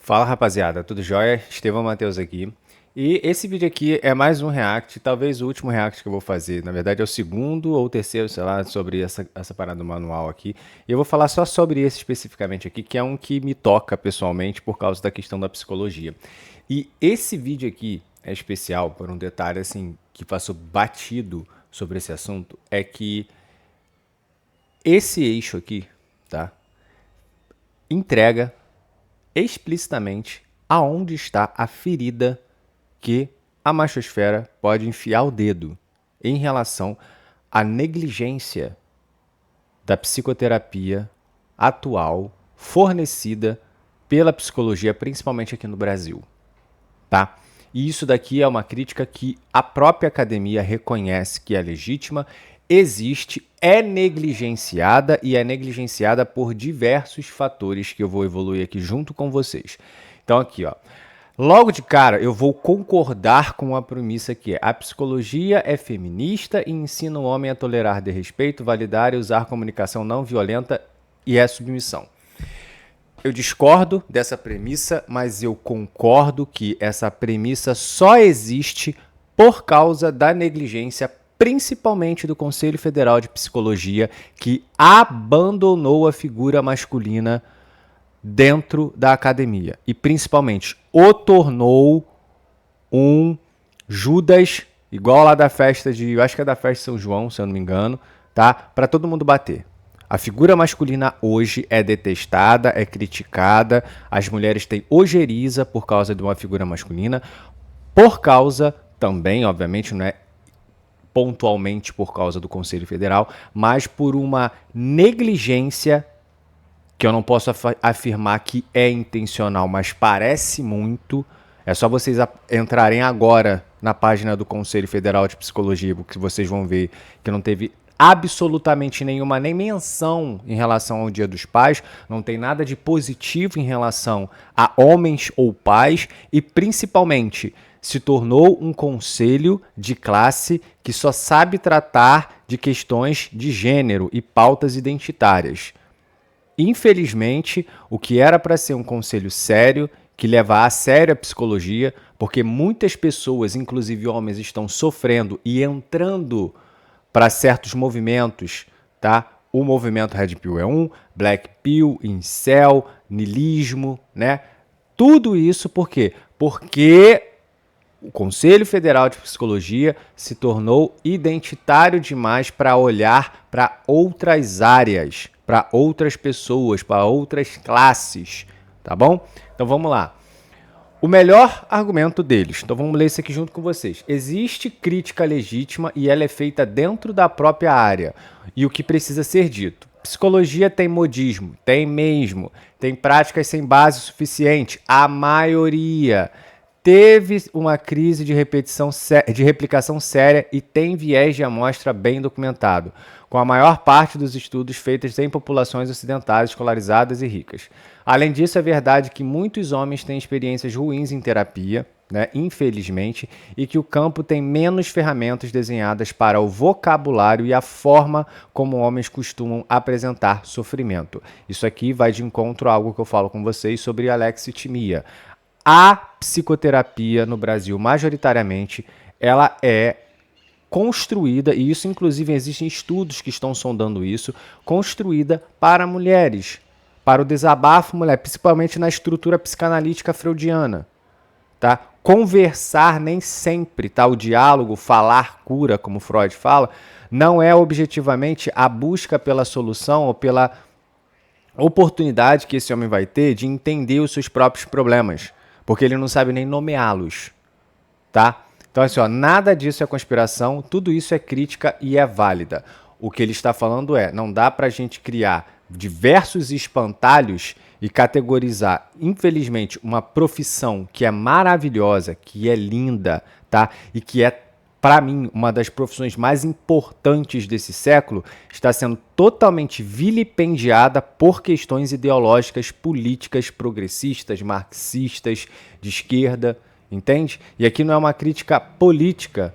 Fala rapaziada, tudo jóia? Estevão Matheus aqui. E esse vídeo aqui é mais um react, talvez o último react que eu vou fazer. Na verdade é o segundo ou terceiro, sei lá, sobre essa parada do manual aqui. E eu vou falar só sobre esse especificamente aqui, que é um que me toca pessoalmente por causa da questão da psicologia. E esse vídeo aqui é especial por um detalhe assim que passou batido sobre esse assunto, é que esse eixo aqui, tá? Entrega explicitamente aonde está a ferida que a machosfera pode enfiar o dedo em relação à negligência da psicoterapia atual fornecida pela psicologia, principalmente aqui no Brasil, tá? E isso daqui é uma crítica que a própria academia reconhece que é legítima, existe, é negligenciada e é negligenciada por diversos fatores que eu vou evoluir aqui junto com vocês. Então aqui, ó, logo de cara eu vou concordar com a premissa que é: a psicologia é feminista e ensina o homem a tolerar desrespeito, validar e usar comunicação não violenta e é submissão. Eu discordo dessa premissa, mas eu concordo que essa premissa só existe por causa da negligência, principalmente do Conselho Federal de Psicologia, que abandonou a figura masculina dentro da academia e principalmente o tornou um Judas, igual lá da festa de, eu acho que é da festa de São João, se eu não me engano, tá? Para todo mundo bater. A figura masculina hoje é detestada, é criticada, as mulheres têm ojeriza por causa de uma figura masculina, por causa também, obviamente, não é pontualmente por causa do Conselho Federal, mas por uma negligência que eu não posso afirmar que é intencional, mas parece muito. É só vocês entrarem agora na página do Conselho Federal de Psicologia, que vocês vão ver que não teve absolutamente nenhuma nem menção em relação ao Dia dos Pais, não tem nada de positivo em relação a homens ou pais e principalmente se tornou um conselho de classe que só sabe tratar de questões de gênero e pautas identitárias. Infelizmente, o que era para ser um conselho sério, que leva a sério a psicologia, porque muitas pessoas, inclusive homens, estão sofrendo e entrando para certos movimentos, tá? O movimento Red Pill é um, Black Pill, Incel, niilismo, né? Tudo isso por quê? Porque o Conselho Federal de Psicologia se tornou identitário demais para olhar para outras áreas, para outras pessoas, para outras classes, tá bom? Então vamos lá. O melhor argumento deles, então vamos ler isso aqui junto com vocês. Existe crítica legítima e ela é feita dentro da própria área. E o que precisa ser dito? Psicologia tem modismo, tem mesmo, tem práticas sem base suficiente, a maioria. Teve uma crise de replicação séria e tem viés de amostra bem documentado, com a maior parte dos estudos feitos em populações ocidentais escolarizadas e ricas. Além disso, é verdade que muitos homens têm experiências ruins em terapia, né, infelizmente, e que o campo tem menos ferramentas desenhadas para o vocabulário e a forma como homens costumam apresentar sofrimento. Isso aqui vai de encontro a algo que eu falo com vocês sobre alexitimia. A psicoterapia no Brasil, majoritariamente, ela é construída, e isso inclusive existem estudos que estão sondando isso, construída para mulheres, para o desabafo mulher, principalmente na estrutura psicanalítica freudiana, tá? Conversar nem sempre, tá? O diálogo, falar cura, como Freud fala, não é objetivamente a busca pela solução ou pela oportunidade que esse homem vai ter de entender os seus próprios problemas, porque ele não sabe nem nomeá-los, tá? Então, assim, ó, nada disso é conspiração, tudo isso é crítica e é válida. O que ele está falando é, não dá pra gente criar diversos espantalhos e categorizar, infelizmente, uma profissão que é maravilhosa, que é linda, tá? E que é, para mim, uma das profissões mais importantes desse século, está sendo totalmente vilipendiada por questões ideológicas, políticas, progressistas, marxistas, de esquerda, entende? E aqui não é uma crítica política,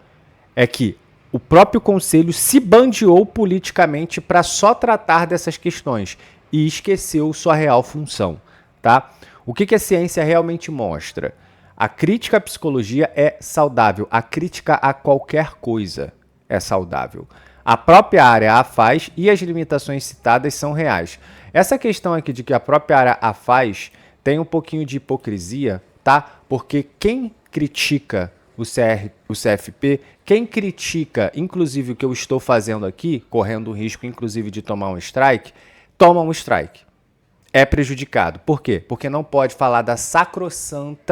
é que o próprio conselho se bandeou politicamente para só tratar dessas questões e esqueceu sua real função, tá? O que a ciência realmente mostra? A crítica à psicologia é saudável, a crítica a qualquer coisa é saudável. A própria área a faz e as limitações citadas são reais. Essa questão aqui de que a própria área a faz tem um pouquinho de hipocrisia, tá? Porque quem critica o CFP, quem critica, inclusive, o que eu estou fazendo aqui, correndo o risco, inclusive, de tomar um strike, toma um strike. É prejudicado. Por quê? Porque não pode falar da sacrossanto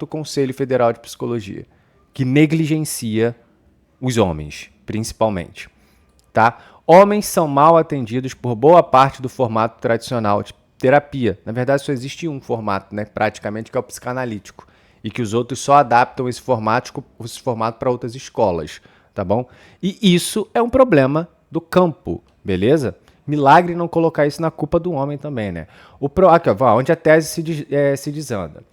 Conselho Federal de Psicologia, que negligencia os homens, principalmente, tá? Homens são mal atendidos por boa parte do formato tradicional de terapia. Na verdade, só existe um formato, né, praticamente, que é o psicanalítico, e que os outros só adaptam esse formato para outras escolas, tá bom? E isso é um problema do campo, beleza? Milagre não colocar isso na culpa do homem também, né? Aqui, ó, onde a tese se desanda.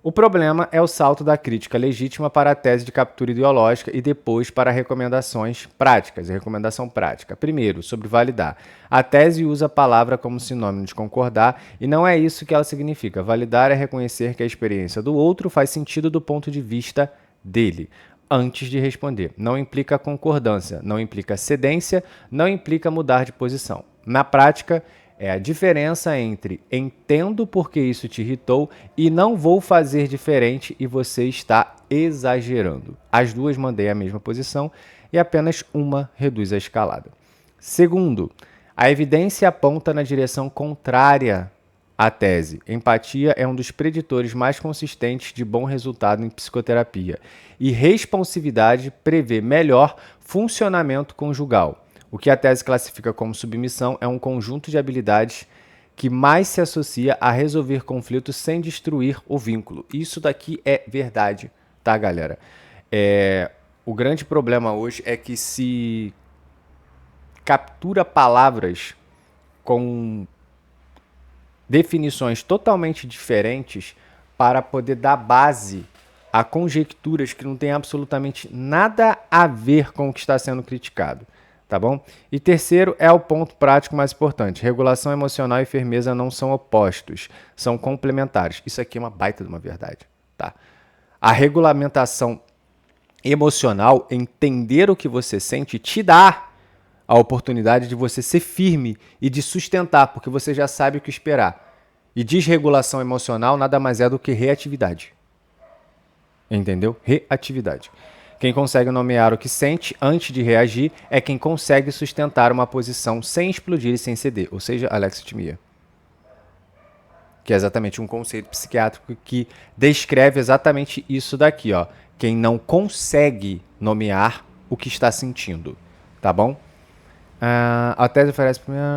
O problema é o salto da crítica legítima para a tese de captura ideológica e depois para recomendações práticas. Recomendação prática. Primeiro, sobre validar. A tese usa a palavra como sinônimo de concordar e não é isso que ela significa. Validar é reconhecer que a experiência do outro faz sentido do ponto de vista dele. Antes de responder. Não implica concordância, não implica cedência, não implica mudar de posição. Na prática, é a diferença entre entendo porque isso te irritou e não vou fazer diferente e você está exagerando. As duas mantêm a mesma posição e apenas uma reduz a escalada. Segundo, a evidência aponta na direção contrária à tese. Empatia é um dos preditores mais consistentes de bom resultado em psicoterapia e responsividade prevê melhor funcionamento conjugal. O que a tese classifica como submissão é um conjunto de habilidades que mais se associa a resolver conflitos sem destruir o vínculo. Isso daqui é verdade, tá, galera? O grande problema hoje é que se captura palavras com definições totalmente diferentes para poder dar base a conjecturas que não têm absolutamente nada a ver com o que está sendo criticado. Tá bom? E terceiro é o ponto prático mais importante. Regulação emocional e firmeza não são opostos, são complementares. Isso aqui é uma baita de uma verdade, tá? A regulamentação emocional, entender o que você sente, te dá a oportunidade de você ser firme e de sustentar, porque você já sabe o que esperar. E desregulação emocional nada mais é do que reatividade. Entendeu? Reatividade. Quem consegue nomear o que sente antes de reagir é quem consegue sustentar uma posição sem explodir e sem ceder, ou seja, alexithymia. Que é exatamente um conceito psiquiátrico que descreve exatamente isso daqui, ó. Quem não consegue nomear o que está sentindo, tá bom? A tese oferece primeira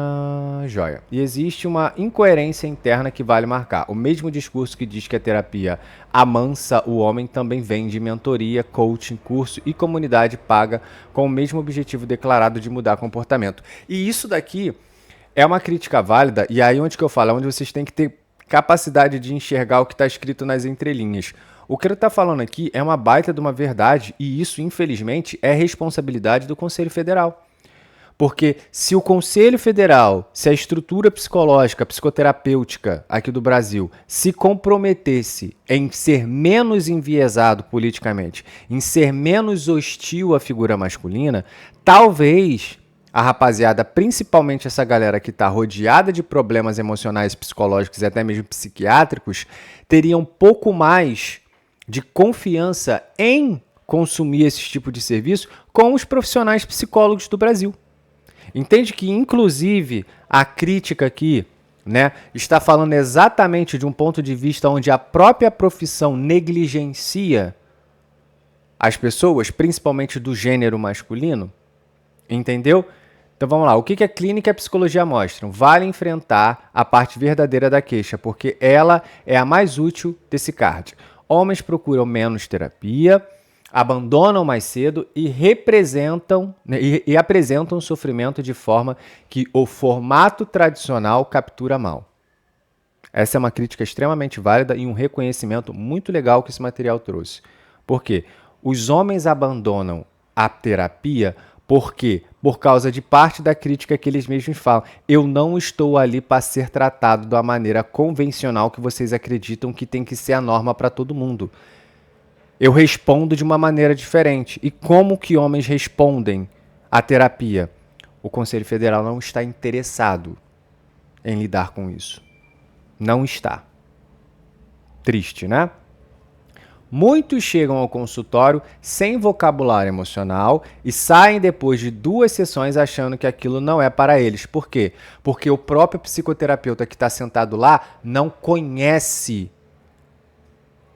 joia. E existe uma incoerência interna que vale marcar. O mesmo discurso que diz que a terapia amansa o homem também vem de mentoria, coaching, curso e comunidade paga com o mesmo objetivo declarado de mudar comportamento. E isso daqui é uma crítica válida, e aí onde que eu falo? É onde vocês têm que ter capacidade de enxergar o que está escrito nas entrelinhas. O que ele está falando aqui é uma baita de uma verdade, e isso, infelizmente, é responsabilidade do Conselho Federal. Porque se o Conselho Federal, se a estrutura psicológica, psicoterapêutica aqui do Brasil se comprometesse em ser menos enviesado politicamente, em ser menos hostil à figura masculina, talvez a rapaziada, principalmente essa galera que está rodeada de problemas emocionais, psicológicos e até mesmo psiquiátricos, teria um pouco mais de confiança em consumir esse tipo de serviço com os profissionais psicólogos do Brasil. Entende que, inclusive, a crítica aqui, né, está falando exatamente de um ponto de vista onde a própria profissão negligencia as pessoas, principalmente do gênero masculino? Entendeu? Então vamos lá. O que a clínica e a psicologia mostram? Vale enfrentar a parte verdadeira da queixa, porque ela é a mais útil desse card. Homens procuram menos terapia, abandonam mais cedo e representam, né, e apresentam o sofrimento de forma que o formato tradicional captura mal. Essa é uma crítica extremamente válida e um reconhecimento muito legal que esse material trouxe. Por quê? Os homens abandonam a terapia Por quê? Por causa de parte da crítica que eles mesmos falam. Eu não estou ali para ser tratado da maneira convencional que vocês acreditam que tem que ser a norma para todo mundo. Eu respondo de uma maneira diferente. E como que homens respondem à terapia? O Conselho Federal não está interessado em lidar com isso. Não está. Triste, né? Muitos chegam ao consultório sem vocabulário emocional e saem depois de 2 sessões achando que aquilo não é para eles. Por quê? Porque o próprio psicoterapeuta que está sentado lá não conhece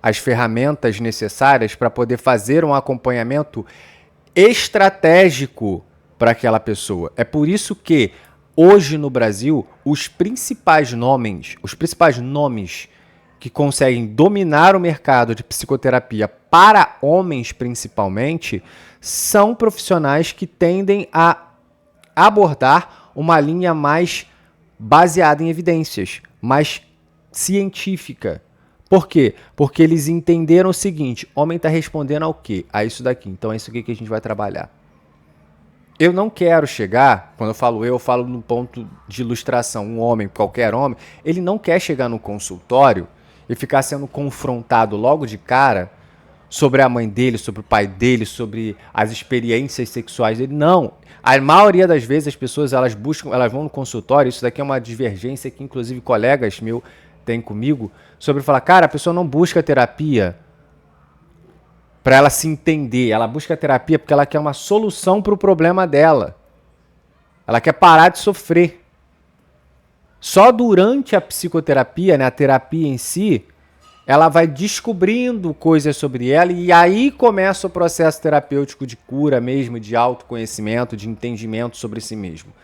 as ferramentas necessárias para poder fazer um acompanhamento estratégico para aquela pessoa. É por isso que hoje no Brasil os principais nomes que conseguem dominar o mercado de psicoterapia para homens principalmente são profissionais que tendem a abordar uma linha mais baseada em evidências, mais científica. Por quê? Porque eles entenderam o seguinte: homem está respondendo ao quê? A isso daqui. Então é isso aqui que a gente vai trabalhar. Eu não quero chegar, quando eu falo no ponto de ilustração, um homem, qualquer homem, ele não quer chegar no consultório e ficar sendo confrontado logo de cara sobre a mãe dele, sobre o pai dele, sobre as experiências sexuais dele. Não. A maioria das vezes as pessoas elas vão no consultório, isso daqui é uma divergência que inclusive colegas meus têm comigo, sobre falar, cara, a pessoa não busca terapia para ela se entender, ela busca terapia porque ela quer uma solução para o problema dela. Ela quer parar de sofrer. Só durante a psicoterapia, né, a terapia em si, ela vai descobrindo coisas sobre ela e aí começa o processo terapêutico de cura mesmo, de autoconhecimento, de entendimento sobre si mesmo.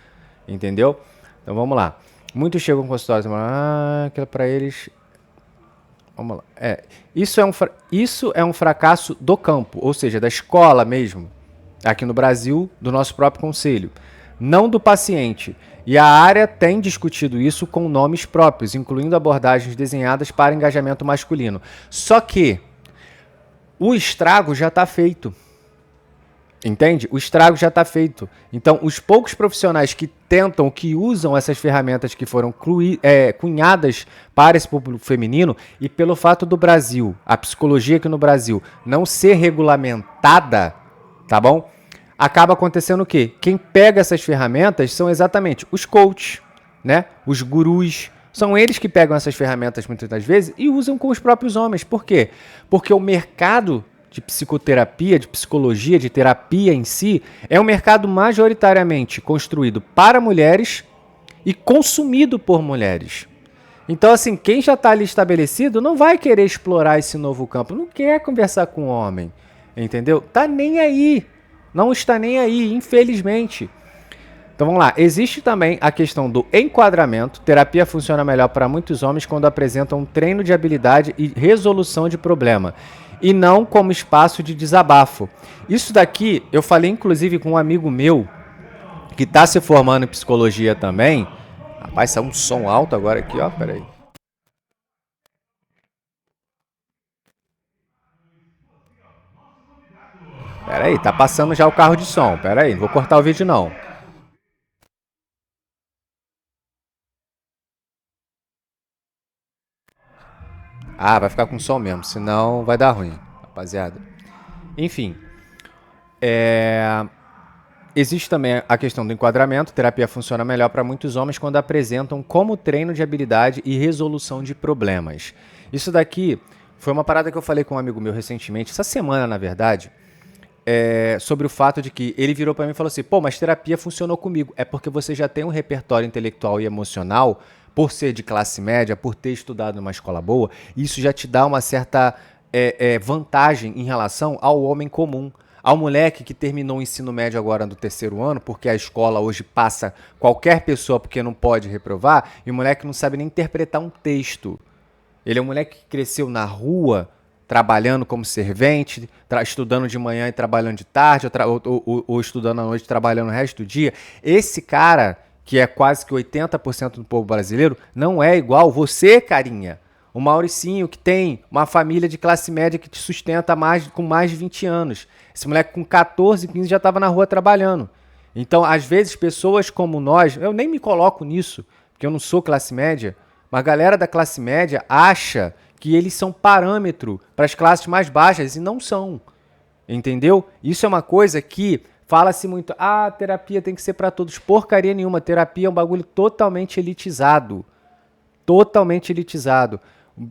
Entendeu? Então vamos lá. Muitos chegam com consultórios e falam, aquilo para eles... Vamos lá. Isso é um fracasso do campo, ou seja, da escola mesmo, aqui no Brasil, do nosso próprio conselho, não do paciente. E a área tem discutido isso com nomes próprios, incluindo abordagens desenhadas para engajamento masculino. Só que o estrago já está feito. Entende? O estrago já está feito. Então, os poucos profissionais que tentam, que usam essas ferramentas que foram cunhadas para esse público feminino, e pelo fato do Brasil, a psicologia aqui no Brasil, não ser regulamentada, tá bom? Acaba acontecendo o quê? Quem pega essas ferramentas são exatamente os coaches, né? Os gurus. São eles que pegam essas ferramentas muitas das vezes e usam com os próprios homens. Por quê? Porque o mercado de psicoterapia, de psicologia, de terapia em si, é um mercado majoritariamente construído para mulheres e consumido por mulheres. Então, assim, quem já está ali estabelecido não vai querer explorar esse novo campo, não quer conversar com o homem, entendeu? Tá nem aí, não está nem aí, infelizmente. Então vamos lá, existe também a questão do enquadramento. Terapia funciona melhor para muitos homens quando apresentam um treino de habilidade e resolução de problema, e não como espaço de desabafo. Isso daqui, eu falei inclusive com um amigo meu, que está se formando em psicologia também. Rapaz, saiu um som alto agora aqui, ó, peraí. Peraí, tá passando já o carro de som, peraí, não vou cortar o vídeo não. Vai ficar com som mesmo, senão vai dar ruim, rapaziada. Enfim, existe também a questão do enquadramento. Terapia funciona melhor para muitos homens quando apresentam como treino de habilidade e resolução de problemas. Isso daqui foi uma parada que eu falei com um amigo meu recentemente, essa semana na verdade, sobre o fato de que ele virou para mim e falou assim, pô, mas terapia funcionou comigo. É porque você já tem um repertório intelectual e emocional, por ser de classe média, por ter estudado numa escola boa, isso já te dá uma certa vantagem em relação ao homem comum, ao moleque que terminou o ensino médio agora no 3º ano, porque a escola hoje passa qualquer pessoa porque não pode reprovar, e o moleque não sabe nem interpretar um texto. Ele é um moleque que cresceu na rua, trabalhando como servente, estudando de manhã e trabalhando de tarde, ou estudando à noite e trabalhando o resto do dia. Esse cara, que é quase que 80% do povo brasileiro, não é igual você, carinha. O Mauricinho, que tem uma família de classe média que te sustenta com mais de 20 anos. Esse moleque com 14, 15 já estava na rua trabalhando. Então, às vezes, pessoas como nós, eu nem me coloco nisso, porque eu não sou classe média, mas a galera da classe média acha que eles são parâmetro para as classes mais baixas e não são. Entendeu? Isso é uma coisa que fala-se muito, ah, terapia tem que ser para todos. Porcaria nenhuma, terapia é um bagulho totalmente elitizado. Totalmente elitizado.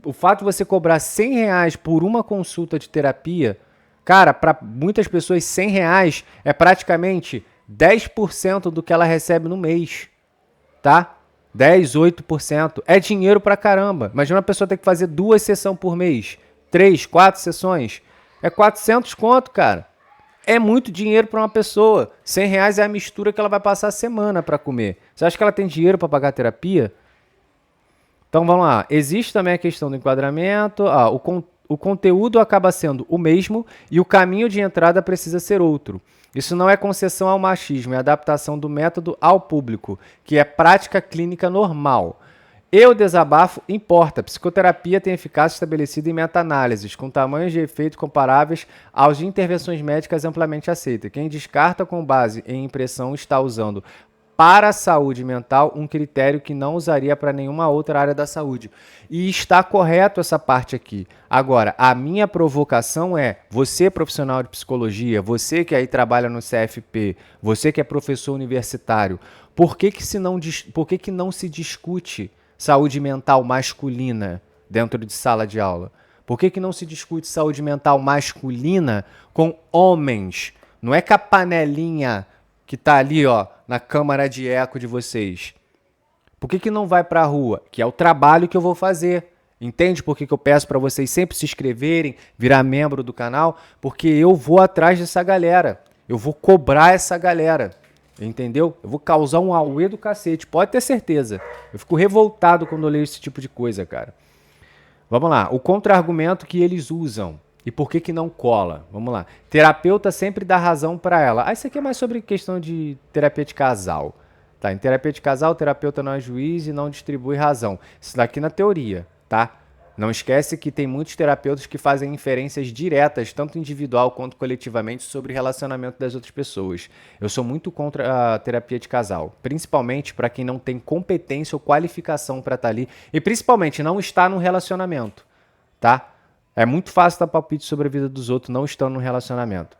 O fato de você cobrar R$ 100 por uma consulta de terapia, cara, para muitas pessoas R$ 100 é praticamente 10% do que ela recebe no mês, tá? 10, 8%. É dinheiro pra caramba. Imagina uma pessoa ter que fazer 2 sessões por mês, 3, 4 sessões. É 400 conto, cara. É muito dinheiro para uma pessoa. R$ 100 é a mistura que ela vai passar a semana para comer. Você acha que ela tem dinheiro para pagar terapia? Então vamos lá. Existe também a questão do enquadramento. O conteúdo acaba sendo o mesmo e o caminho de entrada precisa ser outro. Isso não é concessão ao machismo, é adaptação do método ao público, que é prática clínica normal. E o desabafo importa. Psicoterapia tem eficácia estabelecida em meta-análises, com tamanhos de efeito comparáveis aos de intervenções médicas amplamente aceitas. Quem descarta com base em impressão está usando para a saúde mental um critério que não usaria para nenhuma outra área da saúde. E está correto essa parte aqui. Agora, a minha provocação é, você profissional de psicologia, você que aí trabalha no CFP, você que é professor universitário, por que não se discute saúde mental masculina dentro de sala de aula? Por que não se discute saúde mental masculina com homens? Não é com a panelinha que tá ali, ó, na câmara de eco de vocês. Por que não vai pra rua? Que é o trabalho que eu vou fazer. Entende por que eu peço para vocês sempre se inscreverem, virar membro do canal? Porque eu vou atrás dessa galera. Eu vou cobrar essa galera. Entendeu? Eu vou causar um auê do cacete. Pode ter certeza. Eu fico revoltado quando eu leio esse tipo de coisa, cara. Vamos lá. O contra-argumento que eles usam. E por que não cola? Vamos lá. Terapeuta sempre dá razão para ela. Ah, isso aqui é mais sobre questão de terapia de casal. Tá, em terapia de casal, o terapeuta não é juiz e não distribui razão. Isso daqui na teoria, tá? Não esquece que tem muitos terapeutas que fazem inferências diretas, tanto individual quanto coletivamente, sobre o relacionamento das outras pessoas. Eu sou muito contra a terapia de casal, principalmente para quem não tem competência ou qualificação para estar ali e principalmente não está num relacionamento, tá? É muito fácil dar palpite sobre a vida dos outros não estando num relacionamento.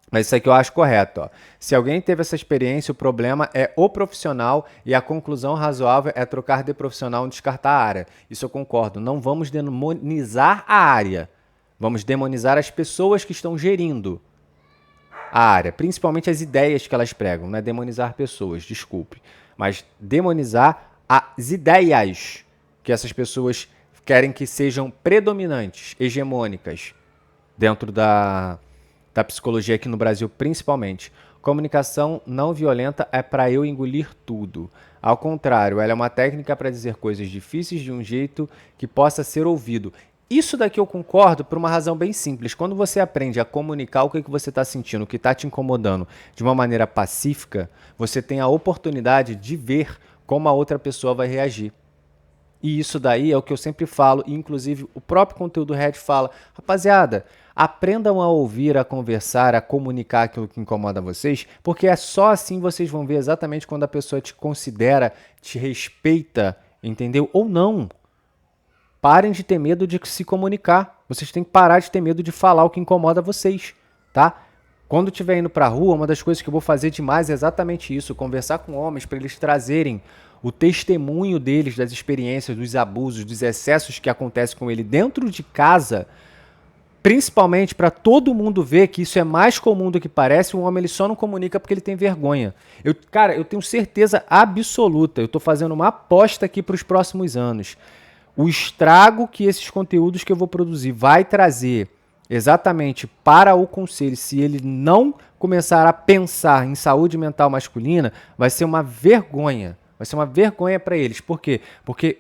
Mas isso aqui eu acho correto. Ó. Se alguém teve essa experiência, o problema é o profissional e a conclusão razoável é trocar de profissional e descartar a área. Isso eu concordo. Não vamos demonizar a área. Vamos demonizar as pessoas que estão gerindo a área, principalmente as ideias que elas pregam. Não é demonizar pessoas, desculpe. Mas demonizar as ideias que essas pessoas querem que sejam predominantes, hegemônicas, dentro da psicologia aqui no Brasil, principalmente. Comunicação não violenta é para eu engolir tudo. Ao contrário, ela é uma técnica para dizer coisas difíceis de um jeito que possa ser ouvido. Isso daqui eu concordo por uma razão bem simples. Quando você aprende a comunicar o que você está sentindo, o que está te incomodando de uma maneira pacífica, você tem a oportunidade de ver como a outra pessoa vai reagir. E isso daí é o que eu sempre falo, e inclusive o próprio conteúdo Red fala, rapaziada, aprendam a ouvir, a conversar, a comunicar aquilo que incomoda vocês, porque é só assim vocês vão ver exatamente quando a pessoa te considera, te respeita, entendeu? Ou não. Parem de ter medo de se comunicar. Vocês têm que parar de ter medo de falar o que incomoda vocês, tá? Quando estiver indo pra rua, uma das coisas que eu vou fazer demais é exatamente isso, conversar com homens para eles trazerem o testemunho deles, das experiências, dos abusos, dos excessos que acontecem com ele dentro de casa, principalmente para todo mundo ver que isso é mais comum do que parece. Um homem ele só não comunica porque ele tem vergonha. Cara, eu tenho certeza absoluta, eu estou fazendo uma aposta aqui para os próximos anos. O estrago que esses conteúdos que eu vou produzir vai trazer exatamente para o conselho, se ele não começar a pensar em saúde mental masculina, vai ser uma vergonha. Vai ser uma vergonha para eles. Por quê? Porque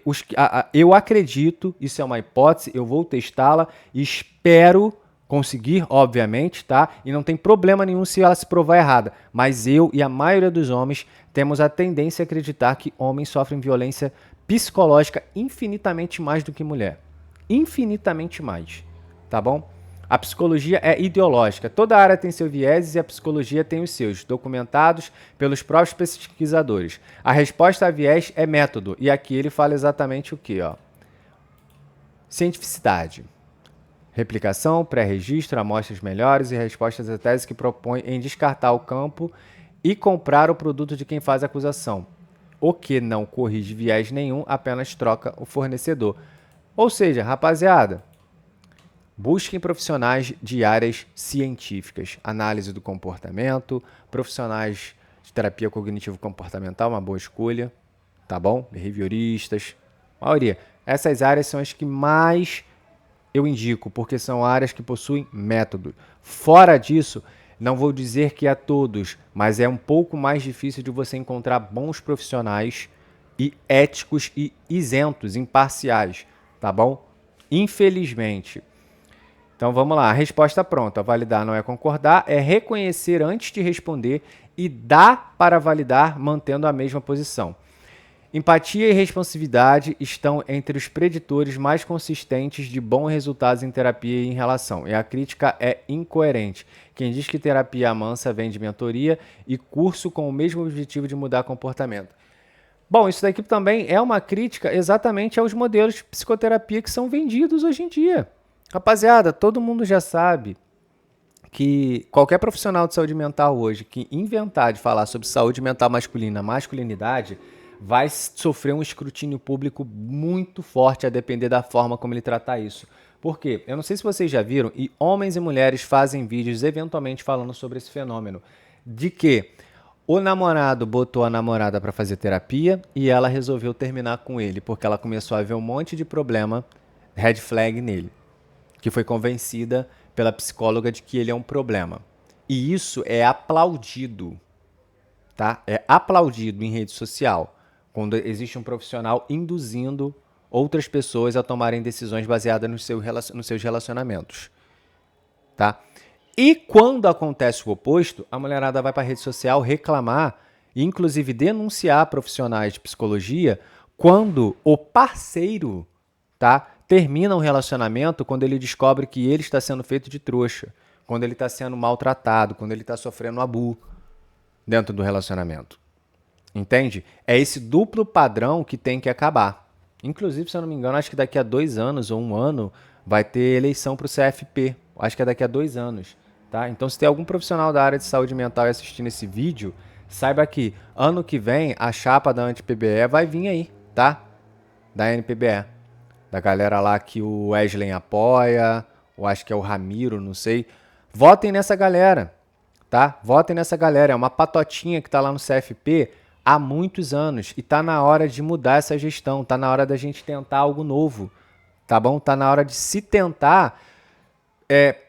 eu acredito, isso é uma hipótese, eu vou testá-la e espero conseguir, obviamente, tá? E não tem problema nenhum se ela se provar errada. Mas eu e a maioria dos homens temos a tendência a acreditar que homens sofrem violência psicológica infinitamente mais do que mulher. Infinitamente mais. Tá bom? A psicologia é ideológica. Toda área tem seus vieses e a psicologia tem os seus, documentados pelos próprios pesquisadores. A resposta a viés é método. E aqui ele fala exatamente o quê? Ó? Cientificidade. Replicação, pré-registro, amostras melhores e respostas à tese que propõe em descartar o campo e comprar o produto de quem faz a acusação. O que não corrige viés nenhum, apenas troca o fornecedor. Ou seja, rapaziada, busquem profissionais de áreas científicas, análise do comportamento, profissionais de terapia cognitivo-comportamental, uma boa escolha, tá bom? Behavioristas, maioria. Essas áreas são as que mais eu indico, porque são áreas que possuem método. Fora disso, não vou dizer que a todos, mas é um pouco mais difícil de você encontrar bons profissionais e éticos e isentos, imparciais, tá bom? Infelizmente. Então vamos lá, a resposta pronta. Validar não é concordar, é reconhecer antes de responder e dar para validar mantendo a mesma posição. Empatia e responsividade estão entre os preditores mais consistentes de bons resultados em terapia e em relação. E a crítica é incoerente. Quem diz que terapia mansa vem de mentoria e curso com o mesmo objetivo de mudar comportamento. Bom, isso daqui também é uma crítica exatamente aos modelos de psicoterapia que são vendidos hoje em dia. Rapaziada, todo mundo já sabe que qualquer profissional de saúde mental hoje que inventar de falar sobre saúde mental masculina, masculinidade, vai sofrer um escrutínio público muito forte a depender da forma como ele tratar isso. Por quê? Eu não sei se vocês já viram, e homens e mulheres fazem vídeos eventualmente falando sobre esse fenômeno, de que o namorado botou a namorada para fazer terapia e ela resolveu terminar com ele, porque ela começou a ver um monte de problema, red flag nele, que foi convencida pela psicóloga de que ele é um problema. E isso é aplaudido, tá? É aplaudido em rede social, quando existe um profissional induzindo outras pessoas a tomarem decisões baseadas nos seus relacionamentos, tá? E quando acontece o oposto, a mulherada vai para a rede social reclamar e inclusive denunciar profissionais de psicologia quando o parceiro, tá, termina um relacionamento, quando ele descobre que ele está sendo feito de trouxa, quando ele está sendo maltratado, quando ele está sofrendo abuso dentro do relacionamento. Entende? É esse duplo padrão que tem que acabar. Inclusive, se eu não me engano, acho que daqui a 2 anos ou 1 ano vai ter eleição para o CFP. Acho que é daqui a 2 anos. Tá? Então, se tem algum profissional da área de saúde mental assistindo esse vídeo, saiba que ano que vem a chapa da anti-PBE vai vir aí, tá? Da NPBE. Da galera lá que o Wesley apoia, ou acho que é o Ramiro, não sei. Votem nessa galera, tá? Votem nessa galera. É uma patotinha que tá lá no CFP há muitos anos e tá na hora de mudar essa gestão, tá na hora da gente tentar algo novo, tá bom? Tá na hora de se tentar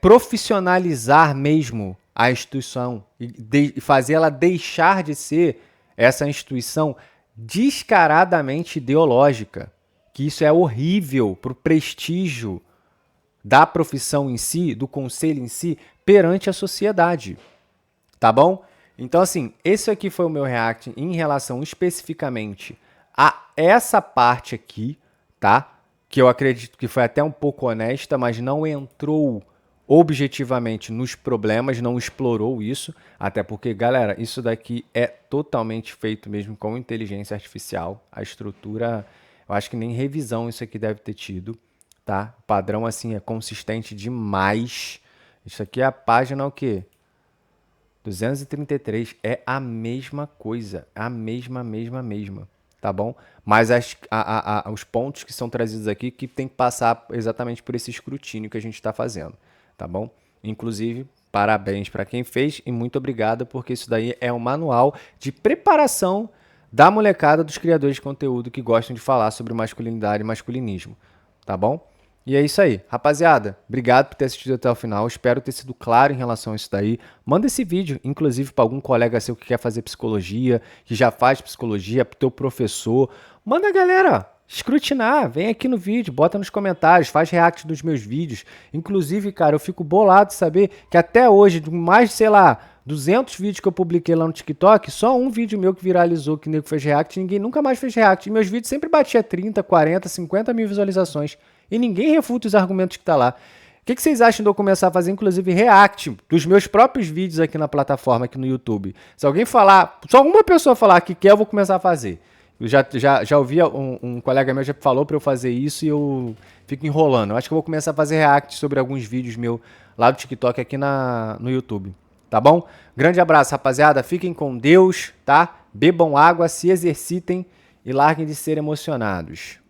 profissionalizar mesmo a instituição e fazer ela deixar de ser essa instituição descaradamente ideológica, que isso é horrível para o prestígio da profissão em si, do conselho em si, perante a sociedade, tá bom? Então, assim, esse aqui foi o meu react em relação especificamente a essa parte aqui, tá? Que eu acredito que foi até um pouco honesta, mas não entrou objetivamente nos problemas, não explorou isso, até porque, galera, isso daqui é totalmente feito mesmo com inteligência artificial. A estrutura, eu acho que nem revisão isso aqui deve ter tido, tá? O padrão, assim, é consistente demais. Isso aqui é a página o quê? 233 é a mesma coisa, a mesma, tá bom? Mas os pontos que são trazidos aqui que tem que passar exatamente por esse escrutínio que a gente está fazendo, tá bom? Inclusive, parabéns para quem fez e muito obrigado, porque isso daí é um manual de preparação da molecada dos criadores de conteúdo que gostam de falar sobre masculinidade e masculinismo, tá bom? E é isso aí. Rapaziada, obrigado por ter assistido até o final. Espero ter sido claro em relação a isso daí. Manda esse vídeo, inclusive, para algum colega seu que quer fazer psicologia, que já faz psicologia, para o teu professor. Manda a galera escrutinar. Vem aqui no vídeo, bota nos comentários, faz react dos meus vídeos. Inclusive, cara, eu fico bolado de saber que até hoje, mais, sei lá, 200 vídeos que eu publiquei lá no TikTok, só um vídeo meu que viralizou, que nego fez react, ninguém nunca mais fez react. E meus vídeos sempre batia 30, 40, 50 mil visualizações. E ninguém refuta os argumentos que tá lá. que vocês acham de eu começar a fazer, inclusive, react dos meus próprios vídeos aqui na plataforma, aqui no YouTube? Se alguém falar, só uma pessoa falar que quer, eu vou começar a fazer. Eu já ouvi, um colega meu já falou para eu fazer isso e eu fico enrolando. Eu acho que eu vou começar a fazer react sobre alguns vídeos meus lá do TikTok aqui no YouTube. Tá bom? Grande abraço, rapaziada. Fiquem com Deus, tá? Bebam água, se exercitem e larguem de ser emocionados.